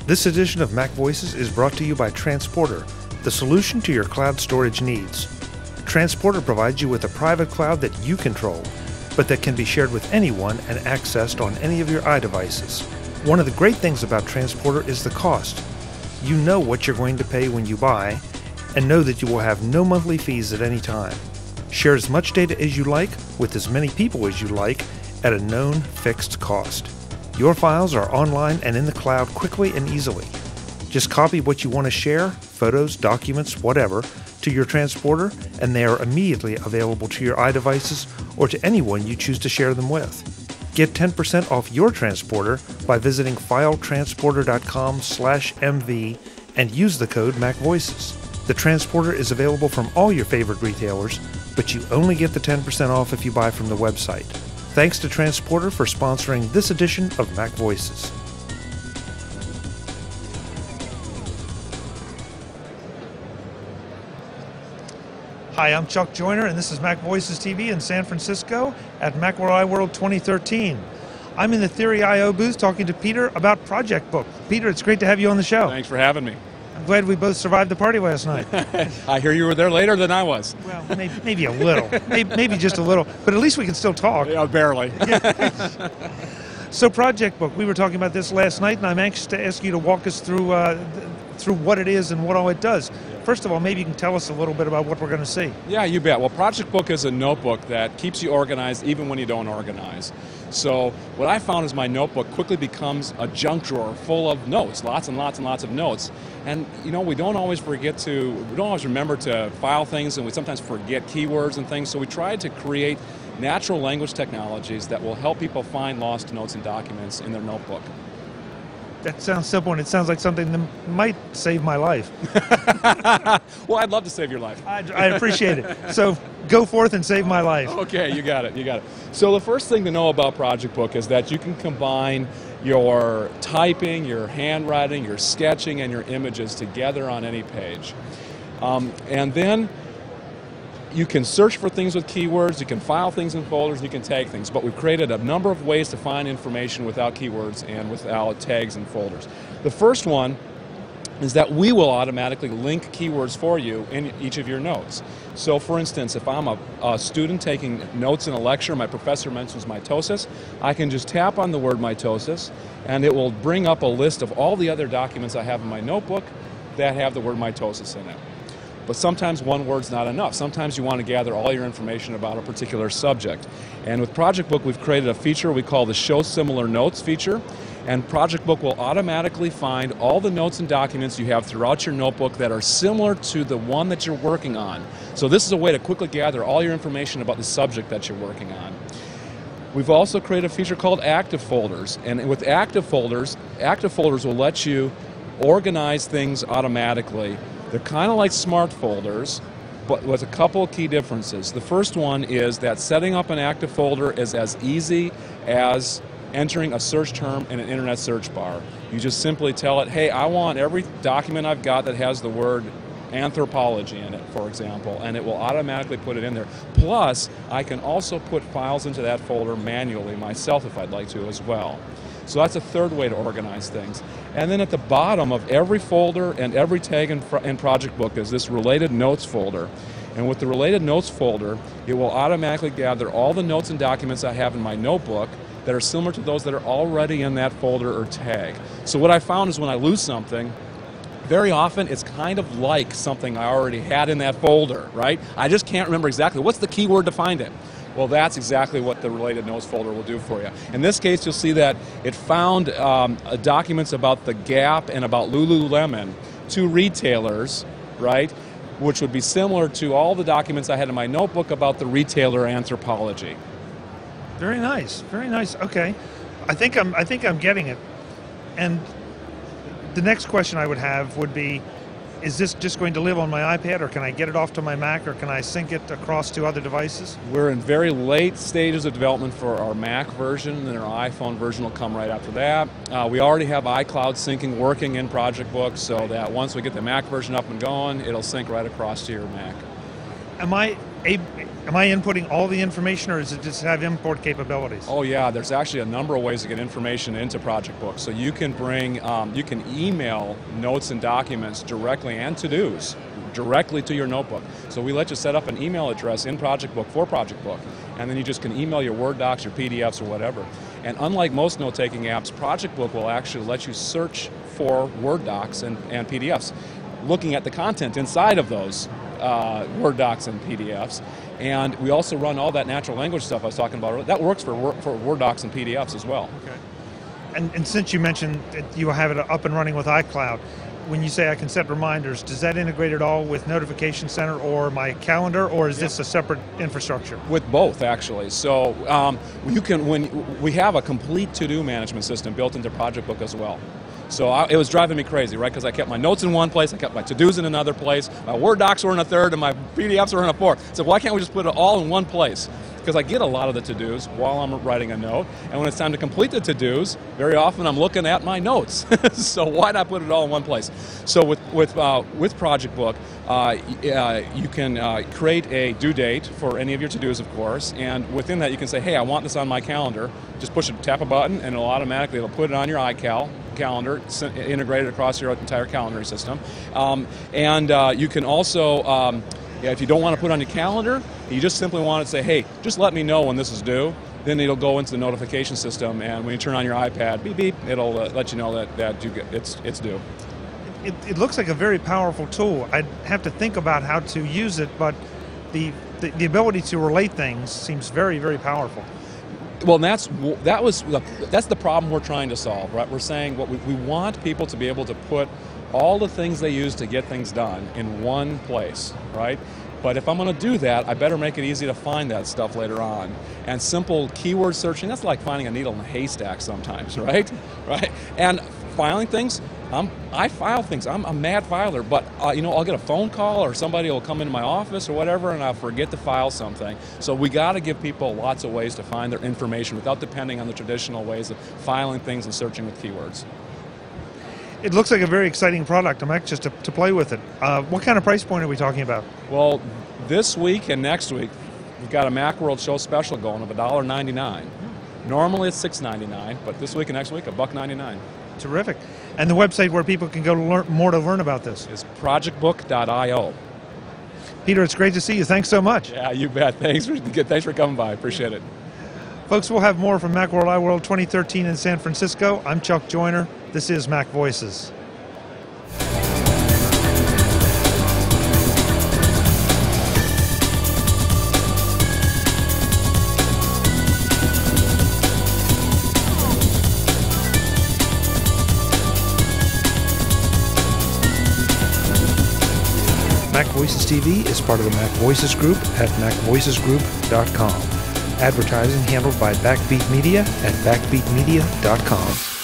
This edition of Mac Voices is brought to you by Transporter, the solution to your cloud storage needs. Transporter provides you with a private cloud that you control, but that can be shared with anyone and accessed on any of your iDevices. One of the great things about Transporter is the cost. You know what you're going to pay when you buy, and know that you will have no monthly fees at any time. Share as much data as you like with as many people as you like at a known fixed cost. Your files are online and in the cloud quickly and easily. Just copy what you want to share, photos, documents, whatever, to your transporter, and they are immediately available to your iDevices or to anyone you choose to share them with. Get 10% off your transporter by visiting filetransporter.com/MV and use the code MacVoices. The transporter is available from all your favorite retailers, but you only get the 10% off if you buy from the website. Thanks to Transporter for sponsoring this edition of Mac Voices. Hi, I'm Chuck Joyner, and this is Mac Voices TV in San Francisco at Macworld iWorld 2013. I'm in the Theory I/O booth talking to Peter about Projectbook. Peter, it's great to have you on the show. Thanks for having me. I'm glad we both survived the party last night. I hear you were there later than I was. Well, maybe a little. Maybe just a little. But at least we can still talk. Yeah, barely. So Projectbook, we were talking about this last night, and I'm anxious to ask you to walk us through what it is and what all it does. First of all, maybe you can tell us a little bit about what we're going to see. Yeah, you bet. Well, Projectbook is a notebook that keeps you organized even when you don't organize. So what I found is my notebook quickly becomes a junk drawer full of notes, lots and lots and lots of notes. And you know, we don't always remember to file things, and we sometimes forget keywords and things. So we tried to create natural language technologies that will help people find lost notes and documents in their notebook. That sounds simple, and it sounds like something that might save my life. Well, I'd love to save your life. I appreciate it. So go forth and save my life. Okay, you got it, you got it. So the first thing to know about Projectbook is that you can combine your typing, your handwriting, your sketching, and your images together on any page. And then you can search for things with keywords, you can file things in folders, you can tag things, but we've created a number of ways to find information without keywords and without tags and folders. The first one is that we will automatically link keywords for you in each of your notes. So for instance, if I'm a student taking notes in a lecture, my professor mentions mitosis, I can just tap on the word mitosis and it will bring up a list of all the other documents I have in my notebook that have the word mitosis in it. But sometimes one word's not enough. Sometimes you want to gather all your information about a particular subject. And with Projectbook, we've created a feature we call the Show Similar Notes feature. And Projectbook will automatically find all the notes and documents you have throughout your notebook that are similar to the one that you're working on. So this is a way to quickly gather all your information about the subject that you're working on. We've also created a feature called Active Folders. And with Active Folders will let you organize things automatically. They're kind of like smart folders, but with a couple of key differences. The first one is that setting up an active folder is as easy as entering a search term in an internet search bar. You just simply tell it, hey, I want every document I've got that has the word anthropology in it, for example, and it will automatically put it in there. Plus, I can also put files into that folder manually myself if I'd like to as well. So that's a third way to organize things. And then at the bottom of every folder and every tag in Projectbook is this Related Notes folder. And with the Related Notes folder, it will automatically gather all the notes and documents I have in my notebook that are similar to those that are already in that folder or tag. So what I found is when I lose something, very often it's kind of like something I already had in that folder, right? I just can't remember exactly. What's the keyword to find it? Well, that's exactly what the Related Notes folder will do for you. In this case, you'll see that it found documents about the Gap and about Lululemon, two retailers, right, which would be similar to all the documents I had in my notebook about the retailer Anthropology. Very nice, very nice. Okay, I think I'm getting it. And the next question I would have would be, is this just going to live on my iPad, or can I get it off to my Mac, or can I sync it across to other devices? We're in very late stages of development for our Mac version, and our iPhone version will come right after that. We already have iCloud syncing working in Projectbook, so that once we get the Mac version up and going, it'll sync right across to your Mac. Am I am I inputting all the information, or does it just have import capabilities? Oh yeah, there's actually a number of ways to get information into Projectbook. So you can bring, you can email notes and documents directly and to-dos directly to your notebook. So we let you set up an email address in Projectbook for Projectbook, and then you just can email your Word docs, your PDFs, or whatever. And unlike most note-taking apps, Projectbook will actually let you search for Word docs and PDFs, looking at the content inside of those Word docs and PDFs. And we also run all that natural language stuff I was talking about earlier. That works for Word docs and PDFs as well. Okay. And since you mentioned that you have it up and running with iCloud, when you say I can set reminders, does that integrate at all with Notification Center or my calendar, or is this a separate infrastructure? With both, actually. So you can, when we have a complete to-do management system built into Projectbook as well. So it was driving me crazy, right? Because I kept my notes in one place, I kept my to-dos in another place, my Word docs were in a third, and my PDFs were in a fourth. So why can't we just put it all in one place? Because I get a lot of the to-dos while I'm writing a note, and when it's time to complete the to-dos, very often I'm looking at my notes. So why not put it all in one place? So with Projectbook, you can create a due date for any of your to-dos, of course, and within that you can say, hey, I want this on my calendar. Just tap a button, and it'll put it on your calendar, integrated across your entire calendar system. You can also, if you don't want to put it on your calendar, you just simply want to say, hey, just let me know when this is due. Then it'll go into the notification system, and when you turn on your iPad, beep beep, it'll let you know that it's due. It looks like a very powerful tool. I'd have to think about how to use it, but the ability to relate things seems very, very powerful. Well, that's the problem we're trying to solve, right? We're saying we want people to be able to put all the things they use to get things done in one place, right? But if I'm going to do that, I better make it easy to find that stuff later on. And simple keyword searching, that's like finding a needle in a haystack sometimes, right? Right? And filing things, I file things. I'm a mad filer, but I'll get a phone call or somebody will come into my office or whatever, and I'll forget to file something. So we got to give people lots of ways to find their information without depending on the traditional ways of filing things and searching with keywords. It looks like a very exciting product. I'm anxious to play with it. What kind of price point are we talking about? Well, this week and next week, we've got a Macworld show special going of $1.99. Normally it's $6.99, but this week and next week, $1.99. Terrific. And the website where people can go to learn about this is projectbook.io. Peter, it's great to see you. Thanks so much. Yeah, you bet. Thanks for coming by. Appreciate it. Folks, we'll have more from Macworld iWorld 2013 in San Francisco. I'm Chuck Joyner. This is Mac Voices. MacVoicesTV is part of the MacVoices Group at MacVoicesGroup.com. Advertising handled by Backbeat Media at BackbeatMedia.com.